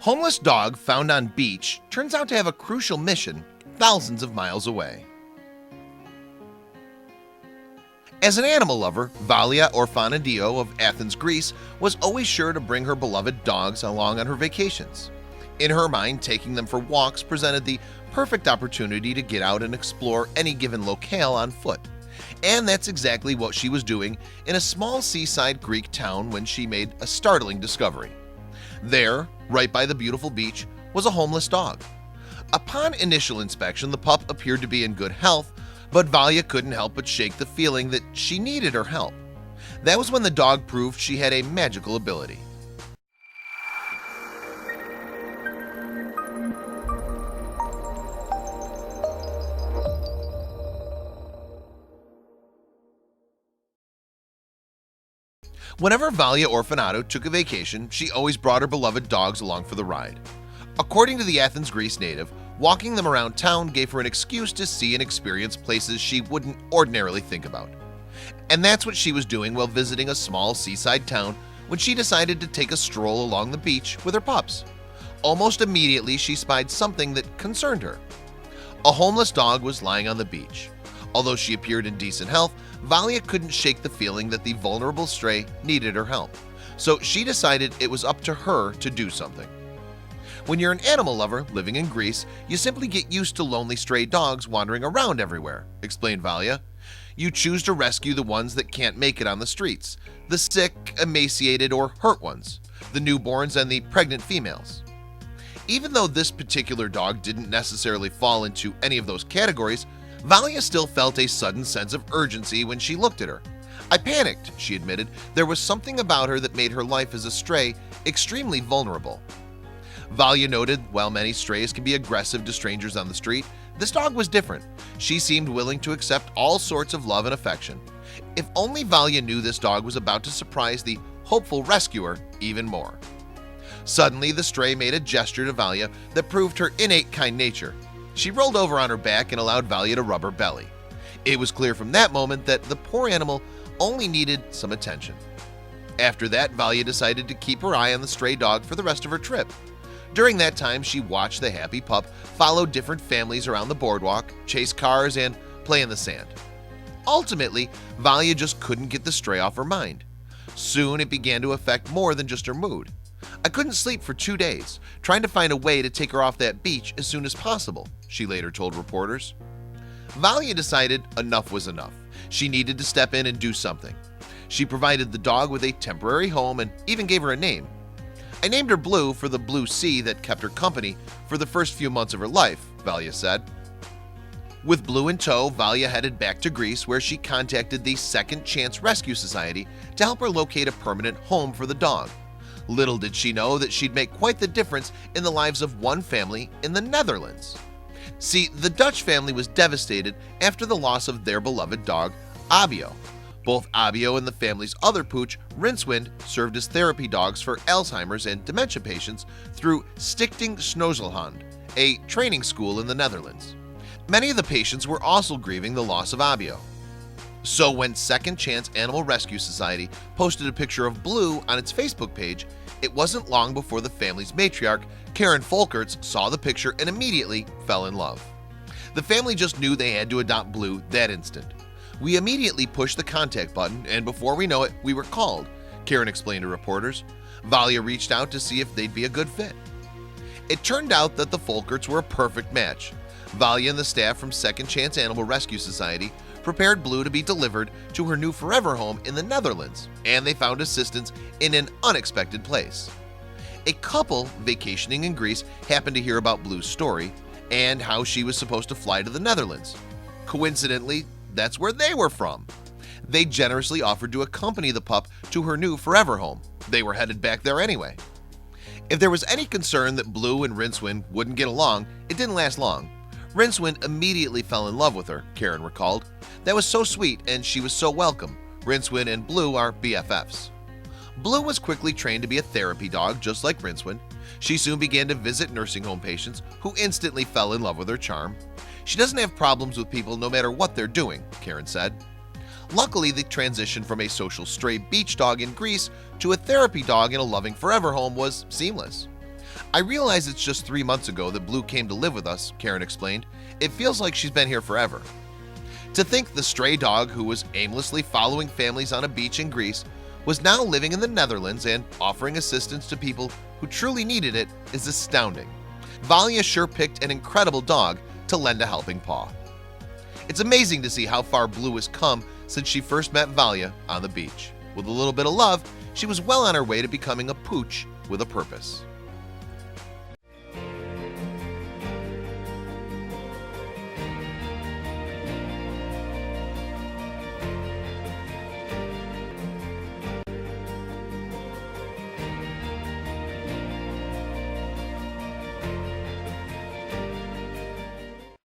Homeless dog found on beach turns out to have a crucial mission thousands of miles away. As an animal lover, Valia Orphanadio of Athens, Greece was always sure to bring her beloved dogs along on her vacations. In her mind, taking them for walks presented the perfect opportunity to get out and explore any given locale on foot. And that's exactly what she was doing in a small seaside Greek town when she made a startling discovery. There, right by the beautiful beach, was a homeless dog. Upon initial inspection, the pup appeared to be in good health, but Valia couldn't help but shake the feeling that she needed her help. That was when the dog proved she had a magical ability. Whenever Valia Orphanato took a vacation, she always brought her beloved dogs along for the ride. According to the Athens, Greece native, walking them around town gave her an excuse to see and experience places she wouldn't ordinarily think about. And that's what she was doing while visiting a small seaside town when she decided to take a stroll along the beach with her pups. Almost immediately, she spied something that concerned her. A homeless dog was lying on the beach. Although she appeared in decent health, Valia couldn't shake the feeling that the vulnerable stray needed her help. So she decided it was up to her to do something. When you're an animal lover living in Greece, you simply get used to lonely stray dogs wandering around everywhere, explained Valia. You choose to rescue the ones that can't make it on the streets, the sick, emaciated, or hurt ones, the newborns, and the pregnant females. Even though this particular dog didn't necessarily fall into any of those categories, Valia still felt a sudden sense of urgency when she looked at her. I panicked, she admitted. There was something about her that made her life as a stray extremely vulnerable. Valia noted, while many strays can be aggressive to strangers on the street, this dog was different. She seemed willing to accept all sorts of love and affection. If only Valia knew this dog was about to surprise the hopeful rescuer even more. Suddenly, the stray made a gesture to Valia that proved her innate kind nature. She rolled over on her back and allowed Valia to rub her belly. It was clear from that moment that the poor animal only needed some attention. After that, Valia decided to keep her eye on the stray dog for the rest of her trip. During that time, she watched the happy pup follow different families around the boardwalk, chase cars, and play in the sand. Ultimately, Valia just couldn't get the stray off her mind. Soon, it began to affect more than just her mood. I couldn't sleep for 2 days, trying to find a way to take her off that beach as soon as possible, she later told reporters. Valia decided enough was enough. She needed to step in and do something. She provided the dog with a temporary home and even gave her a name. I named her Blue for the blue sea that kept her company for the first few months of her life, Valia said. With Blue in tow, Valia headed back to Greece, where she contacted the Second Chance Rescue Society to help her locate a permanent home for the dog. Little did she know that she'd make quite the difference in the lives of one family in the Netherlands. See, the Dutch family was devastated after the loss of their beloved dog, Abio. Both Abio and the family's other pooch, Rincewind, served as therapy dogs for Alzheimer's and dementia patients through Stichting Snozelhand, a training school in the Netherlands. Many of the patients were also grieving the loss of Abio. So when Second Chance Animal Rescue Society posted a picture of Blue on its Facebook page, it wasn't long before the family's matriarch, Karen Folkerts, saw the picture and immediately fell in love. The family just knew they had to adopt Blue that instant. We immediately pushed the contact button, and before we know it, we were called, Karen explained to reporters. Valia reached out to see if they'd be a good fit. It turned out that the Folkerts were a perfect match. Valia and the staff from Second Chance Animal Rescue Society prepared Blue to be delivered to her new forever home in the Netherlands, and they found assistance in an unexpected place. A couple vacationing in Greece happened to hear about Blue's story and how she was supposed to fly to the Netherlands. Coincidentally, that's where they were from. They generously offered to accompany the pup to her new forever home. They were headed back there anyway. If there was any concern that Blue and Rincewind wouldn't get along, it didn't last long. Rincewind immediately fell in love with her, Karen recalled. That was so sweet, and she was so welcome. Rincewind and Blue are BFFs. Blue was quickly trained to be a therapy dog, just like Rincewind. She soon began to visit nursing home patients who instantly fell in love with her charm. She doesn't have problems with people no matter what they're doing, Karen said. Luckily, the transition from a social stray beach dog in Greece to a therapy dog in a loving forever home was seamless. "I realize it's just 3 months ago that Blue came to live with us," Karen explained. "It feels like she's been here forever." To think the stray dog who was aimlessly following families on a beach in Greece was now living in the Netherlands and offering assistance to people who truly needed it is astounding. Valia sure picked an incredible dog to lend a helping paw. It's amazing to see how far Blue has come since she first met Valia on the beach. With a little bit of love, she was well on her way to becoming a pooch with a purpose.